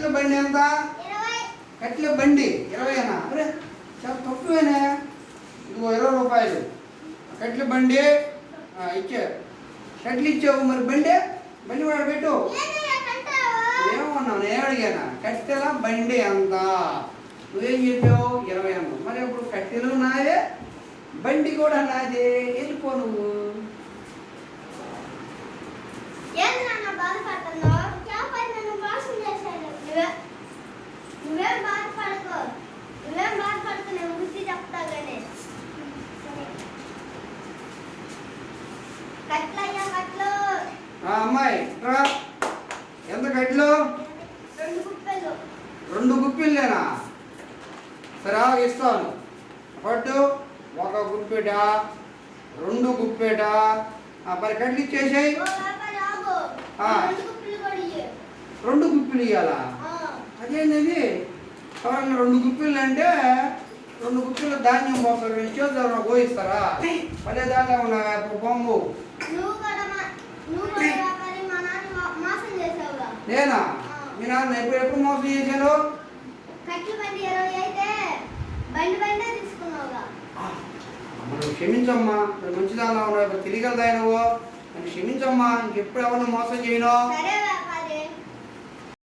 కట్ల బండి ఎంత? కట్ల బండి 20. అరే చాలా తక్కువేనే. ఇదిగో 20 రూపాయలు కట్ల బండి ఇచ్చారు. కట్లు ఇచ్చావు, మరి బండి వాడు పెట్టు. ఏమన్నావు? నేను అడిగానా? కట్టెల బండి ఎంత? నువ్వేం చెప్పావు? 20 అన్నావు. మరి అప్పుడు కట్టెలు నాదే, బండి కూడా నాదే. వెళ్ళిపో నువ్వు. అమ్మాయి ఎంత కట్లు? 2 గుప్పిళ్ళేనా? సరే ఇస్తాను. పట్టు. 1 గుప్పెట, 2 గుప్పెట. మరి కట్లు ఇచ్చేసాయి. 2 గుప్పిలు ఇవ్వాలా? అదేంటి ఎవరన్నా 2 గుప్పిళ్ళు అంటే 2 గుప్పిలు ధాన్యం పోతారు, ఇచ్చేద్దాం పోయిస్తారా? పదే దాకా ఉన్నా బొమ్ము. నేనా? మీ నాన్న ఎప్పుడు మోసం చేశాను? క్షమించమ్మా, మంచిదాకా ఉన్నావు, తిరిగలదాయనవు. క్షమించమ్మా, ఇంకెప్పుడు ఎవరిని మోసం చేయను.